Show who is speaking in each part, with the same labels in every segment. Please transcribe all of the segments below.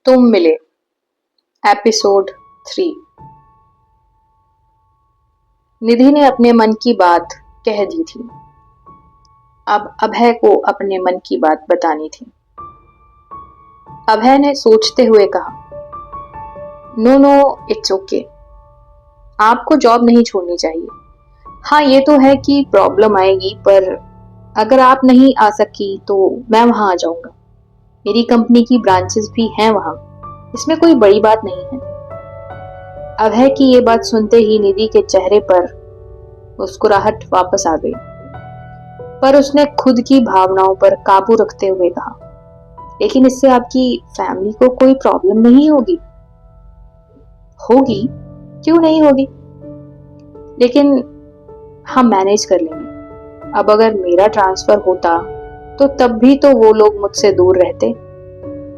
Speaker 1: तुम मिले एपिसोड 3। निधि ने अपने मन की बात कह दी थी। अब अभय को अपने मन की बात बतानी थी। अभय ने सोचते हुए कहा, नो नो, इट्स ओके, आपको जॉब नहीं छोड़नी चाहिए। हाँ, ये तो है कि प्रॉब्लम आएगी, पर अगर आप नहीं आ सकी तो मैं वहां आ जाऊंगा। मेरी कंपनी की ब्रांचेस भी हैं वहां, इसमें कोई बड़ी बात नहीं है। अभय की ये बात सुनते ही निधि के चेहरे पर मुस्कुराहट वापस आ गई, पर उसने खुद की भावनाओं पर काबू रखते हुए कहा, लेकिन इससे आपकी फैमिली को कोई प्रॉब्लम नहीं होगी? होगी, क्यों नहीं होगी, लेकिन हम मैनेज कर लेंगे। अब अगर मेरा ट्रांसफर होता तो तब भी तो वो लोग मुझसे दूर रहते।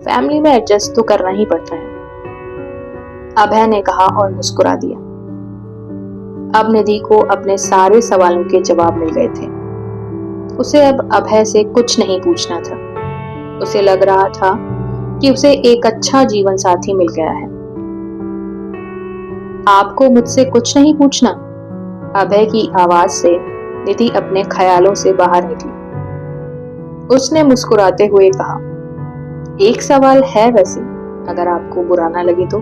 Speaker 1: फैमिली में एडजस्ट तो करना ही पड़ता है, अभय ने कहा और मुस्कुरा दिया। अब निधि को अपने सारे सवालों के जवाब मिल गए थे। उसे अब अभय से कुछ नहीं पूछना था। उसे लग रहा था कि उसे एक अच्छा जीवन साथी मिल गया है। आपको मुझसे कुछ नहीं पूछना? अभय की आवाज से निधि अपने ख्यालों से बाहर निकली। उसने मुस्कुराते हुए कहा, एक सवाल है वैसे, अगर आपको बुरा ना लगे तो।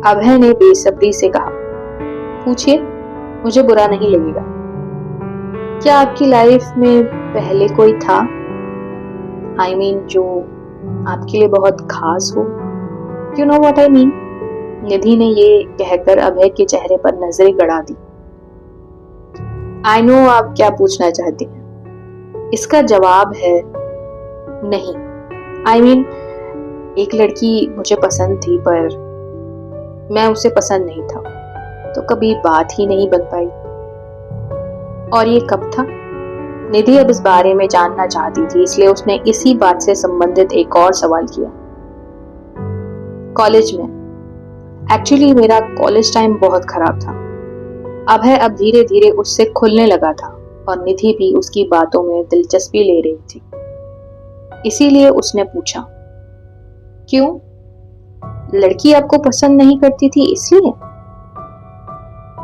Speaker 1: अभय ने बेसब्री से कहा, पूछिए, मुझे बुरा नहीं लगेगा। क्या आपकी लाइफ में पहले कोई था? I mean, जो आपके लिए बहुत खास हो? You know what I mean? निधि ने ये कहकर अभय के चेहरे पर नजरें गड़ा दी। I know आप क्या पूछना चाहती हैं। इसका जवाब है नहीं। I mean, एक लड़की मुझे पसंद थी, पर मैं उसे पसंद नहीं था, तो कभी बात ही नहीं बन पाई। और ये कब था? निधि अब इस बारे में जानना चाहती थी, इसलिए उसने इसी बात से संबंधित एक और सवाल किया। कॉलेज में। एक्चुअली मेरा कॉलेज टाइम बहुत खराब था। अभय अब धीरे धीरे उससे खुलने लगा था और निधि भी उसकी बातों में दिलचस्पी ले रही थी। इसीलिए उसने पूछा, क्यों? लड़की आपको पसंद नहीं करती थी इसलिए?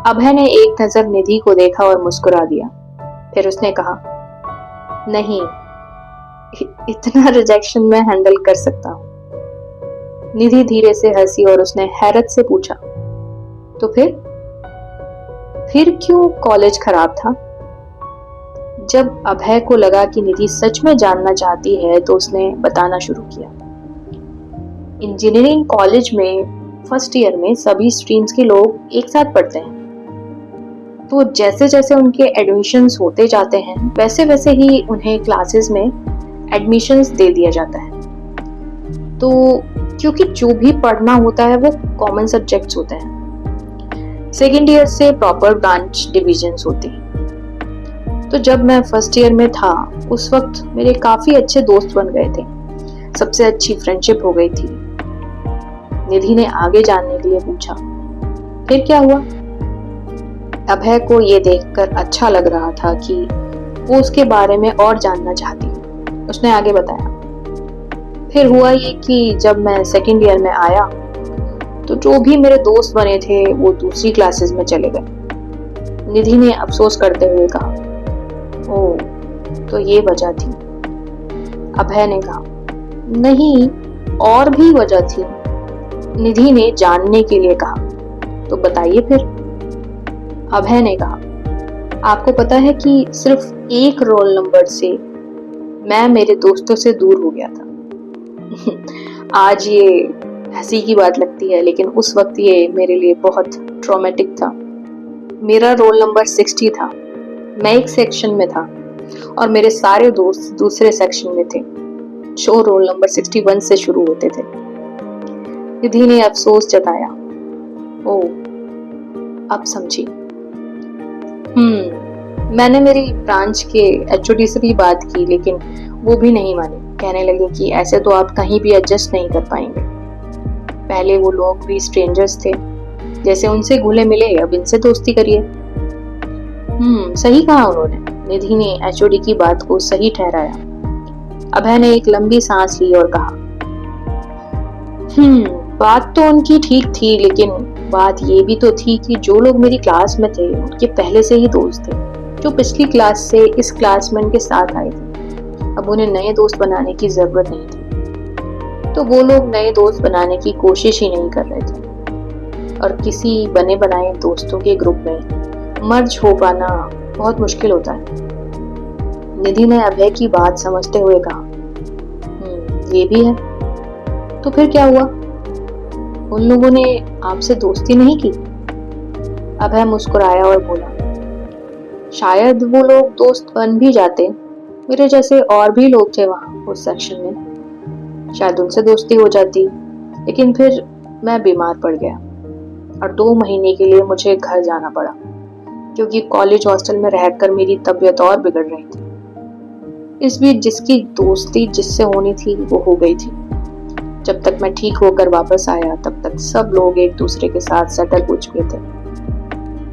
Speaker 1: अभय ने एक नजर निधि को देखा और मुस्कुरा दिया। फिर उसने कहा, नहीं, इतना रिजेक्शन मैं हैंडल कर सकता हूं। निधि धीरे से हंसी और उसने हैरत से पूछा, तो फिर क्यों कॉलेज खराब था? जब अभय को लगा कि निधि सच में जानना चाहती है तो उसने बताना शुरू किया। इंजीनियरिंग कॉलेज में फर्स्ट ईयर में सभी स्ट्रीम्स के लोग एक साथ पढ़ते हैं, तो जैसे जैसे उनके एडमिशन्स होते जाते हैं वैसे वैसे ही उन्हें क्लासेस में एडमिशन्स दे दिया जाता है। तो क्योंकि जो भी पढ़ना होता है वो कॉमन सब्जेक्ट्स होते हैं, सेकेंड ईयर से प्रॉपर ब्रांच डिविजन्स होते हैं। तो जब मैं फर्स्ट ईयर में था उस वक्त मेरे काफी अच्छे दोस्त बन गए थे, सबसे अच्छी फ्रेंडशिप हो गई थी। निधि ने आगे जानने के लिए पूछा, फिर क्या हुआ? अभय को ये देखकर अच्छा लग रहा था कि वो उसके बारे में और जानना चाहती है। उसने आगे बताया, फिर हुआ ये कि जब मैं सेकेंड ईयर में आया तो जो भी मेरे दोस्त बने थे वो दूसरी क्लासेस में चले गए। निधि ने अफसोस करते हुए कहा, ओह, तो ये वजह थी। अभय ने कहा, नहीं, और भी वजह थी। निधि ने जानने के लिए कहा, तो बताइए फिर। अभय ने कहा, आपको पता है कि सिर्फ एक रोल नंबर से मैं मेरे दोस्तों से दूर हो गया था। आज ये हंसी की बात लगती है, लेकिन उस वक्त ये मेरे लिए बहुत ट्रॉमेटिक था। मेरा रोल नंबर 60 था, मैं एक सेक्शन में था और मेरे सारे दोस्त दूसरे सेक्शन में थे जो रोल नंबर 61 से शुरू होते थे। निधि ने अफसोस जताया, ओह, अब समझी। मैंने मेरी ब्रांच के एचओडी से भी बात की, लेकिन वो भी नहीं माने। कहने लगे कि ऐसे तो आप कहीं भी एडजस्ट नहीं कर पाएंगे। पहले वो लोग भी स्ट्रेंजर्स थे, जैसे उनसे घुले मिले अब इनसे दोस्ती करिए। सही कहा उन्होंने। निधि ने एचओडी की बात को सही ठहराया। अभय ने एक लंबी सांस ली और कहा, बात तो उनकी ठीक थी, लेकिन बात ये भी तो थी कि जो लोग मेरी क्लास में थे उनके पहले से ही दोस्त थे, जो पिछली क्लास से इस क्लास में उनके साथ आए थे। अब उन्हें नए दोस्त बनाने की जरूरत नहीं थी, तो वो लोग नए दोस्त बनाने की कोशिश ही नहीं कर रहे थे। और किसी बने बनाए दोस्तों के ग्रुप में मर्ज हो पाना बहुत मुश्किल होता है। निधि ने अभय की बात समझते हुए कहा, ये भी है। तो फिर क्या हुआ? उन लोगों ने आपसे दोस्ती नहीं की? अभय मुस्कुराया और बोला, शायद वो लोग दोस्त बन भी जाते। मेरे जैसे और भी लोग थे वहां उस सेक्शन में, शायद उनसे दोस्ती हो जाती। लेकिन फिर मैं बीमार पड़ गया और 2 महीने के लिए मुझे घर जाना पड़ा, क्योंकि कॉलेज हॉस्टल में रहकर मेरी तबीयत और बिगड़ रही थी। इस बीच जिसकी दोस्ती जिससे होनी थी वो हो गई थी। जब तक मैं ठीक होकर वापस आया तब तक सब लोग एक दूसरे के साथ सेटल हो चुके थे,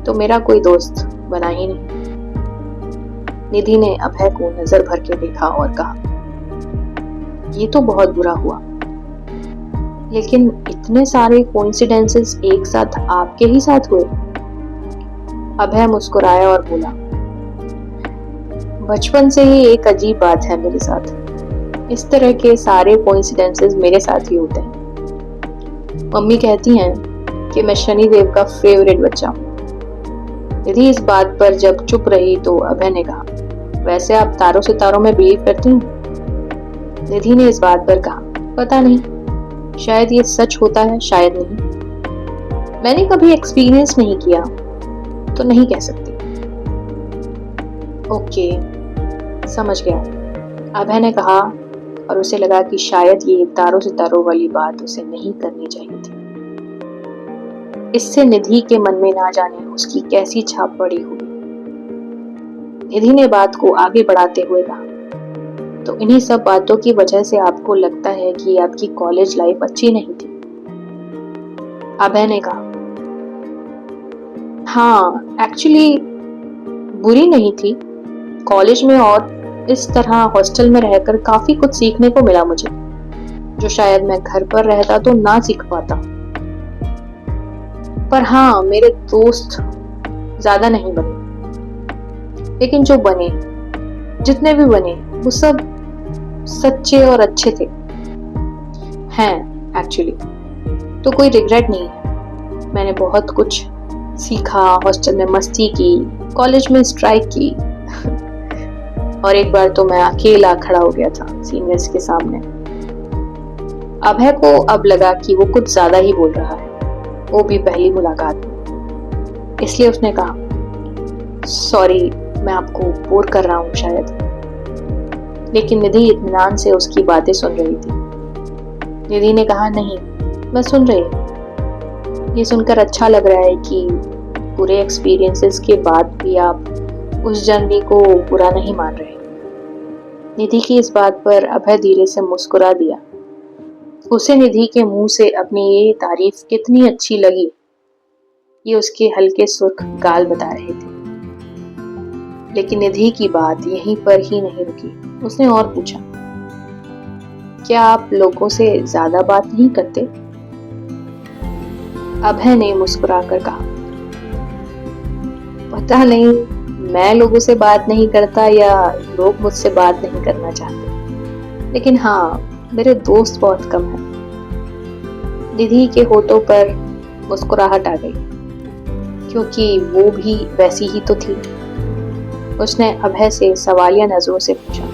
Speaker 1: तो मेरा कोई दोस्त बना ही नहीं। निधि ने अभय को नजर भर के देखा और कहा, ये तो बहुत बुरा हुआ, लेकिन इतने सारे कोइंसिडेंसेस एक साथ आपके ही साथ हुए? अभय मुस्कुराया और बोला, बचपन से ही एक अजीब बात है मेरे साथ। इस तरह के सारे कोइंसिडेंसेस मेरे साथ ही होते हैं। मम्मी कहती हैं कि मैं शनिदेव का फेवरेट बच्चा हूँ। निधि इस बात पर जब चुप रही तो अभय ने कहा, वैसे आप तारों सितारों में बिलीव करती हैं? निधि ने इस बात पर कहा, पता नहीं, शायद ये सच होता है, शायद नहीं। मैंने कभी एक्सपीरियंस नहीं किया तो नहीं कह सकती। ओके, समझ गया, अभय ने कहा, और उसे लगा कि शायद ये तारों सितारों वाली बात उसे नहीं करनी चाहिए थी। इससे निधि के मन में ना जाने उसकी कैसी छाप पड़ी होगी। निधि ने बात को आगे बढ़ाते हुए कहा, तो इन्हीं सब बातों की वजह से आपको लगता है कि आपकी कॉलेज लाइफ अच्छी नहीं थी? अभय ने कहा, हाँ, एक्चुअली बुरी नहीं थी। कॉलेज में और इस तरह हॉस्टल में रहकर काफी कुछ सीखने को मिला मुझे, जो शायद मैं घर पर रहता तो ना सीख पाता। पर हाँ, मेरे दोस्त ज्यादा नहीं बने, लेकिन जो बने, जितने भी बने, वो सब सच्चे और अच्छे थे हैं एक्चुअली। तो कोई रिग्रेट नहीं है। मैंने बहुत कुछ सीखा, हॉस्टल में मस्ती की, कॉलेज में स्ट्राइक की और एक बार तो मैं अकेला खड़ा हो गया था सीनियर्स के सामने। अभय को अब लगा कि वो कुछ ज्यादा ही बोल रहा है, वो भी पहली मुलाकात में। इसलिए उसने कहा, सॉरी, मैं आपको बोर कर रहा हूँ शायद। लेकिन निधि इत्मीनान से उसकी बातें सुन रही थी। निधि ने कहा, नहीं, मैं सुन रही हूँ। ये सुनकर अच्छा लग रहा है कि पूरे एक्सपीरियंसेस के बाद भी आप उस जर्नी को बुरा नहीं मान रहे। निधि की इस बात पर अभय धीरे से मुस्कुरा दिया। उसे निधि के मुंह से अपनी ये तारीफ कितनी अच्छी लगी, ये उसके हल्के सुर्ख गाल बता रहे थे। लेकिन निधि की बात यहीं पर ही नहीं रुकी। उसने और पूछा, क्या आप लोगों से ज्यादा बात नहीं करते? अभय ने मुस्कुराकर कहा, पता नहीं मैं लोगों से बात नहीं करता या लोग मुझसे बात नहीं करना चाहते, लेकिन हाँ, मेरे दोस्त बहुत कम हैं। निधि के होठों पर मुस्कुराहट आ गई, क्योंकि वो भी वैसी ही तो थी। उसने अभय से सवालिया नजरों से पूछा,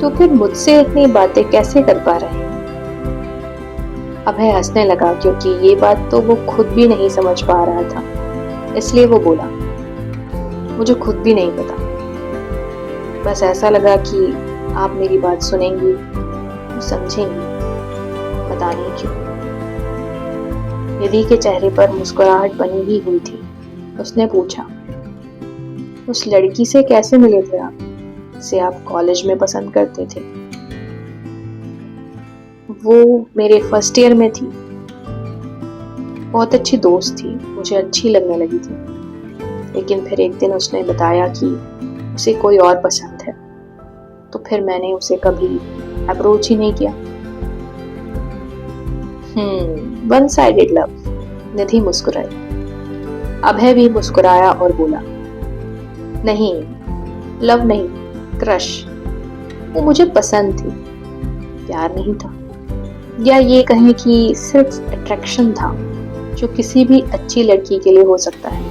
Speaker 1: तो फिर मुझसे इतनी बातें कैसे कर पा रहे हैं? अभय हंसने लगा, क्योंकि ये बात तो वो खुद भी नहीं समझ पा रहा था। इसलिए वो बोला, मुझे खुद भी नहीं पता, बस ऐसा लगा कि आप मेरी बात सुनेंगी, समझेंगी, पता नहीं क्यों। निधि के चेहरे पर मुस्कुराहट बनी ही हुई थी। उसने पूछा, उस लड़की से कैसे मिले थे आप, जिसे आप कॉलेज में पसंद करते थे? वो मेरे फर्स्ट ईयर में थी। बहुत अच्छी दोस्त थी, मुझे अच्छी लगने लगी थी। लेकिन फिर एक दिन उसने बताया कि उसे कोई और पसंद है, तो फिर मैंने उसे कभी अप्रोच ही नहीं किया। One sided love. निधि मुस्कुराई। अभय भी मुस्कुराया और बोला, नहीं, लव नहीं, क्रश। वो मुझे पसंद थी, प्यार नहीं था। या ये कहें कि सिर्फ अट्रैक्शन था, जो किसी भी अच्छी लड़की के लिए हो सकता है।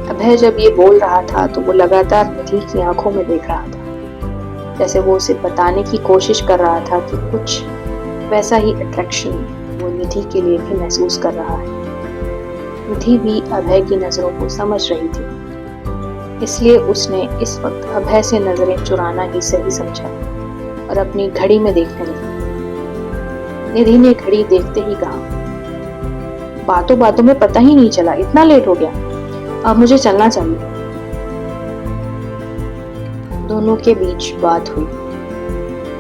Speaker 1: अभय जब ये बोल रहा था तो वो लगातार निधि की आंखों में देख रहा था, जैसे वो उसे बताने की कोशिश कर रहा था कि कुछ वैसा ही अट्रैक्शन वो निधि के लिए भी महसूस कर रहा है। निधि भी अभय की नजरों को समझ रही थी, इसलिए उसने इस वक्त अभय से नजरें चुराना ही सही समझा और अपनी घड़ी में देखने लगी। निधि ने घड़ी देखते ही कहा, बातों बातों में पता ही नहीं चला, इतना लेट हो गया, अब मुझे चलना चाहिए। दोनों के बीच बात हुई।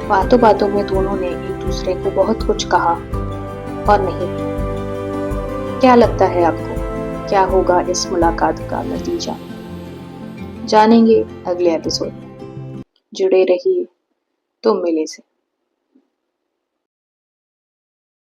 Speaker 1: बातों बातों में दोनों ने एक दूसरे को बहुत कुछ कहा और नहीं। क्या लगता है आपको, क्या होगा इस मुलाकात का नतीजा? जानेंगे अगले एपिसोड में। जुड़े रहिए तुम मिले से।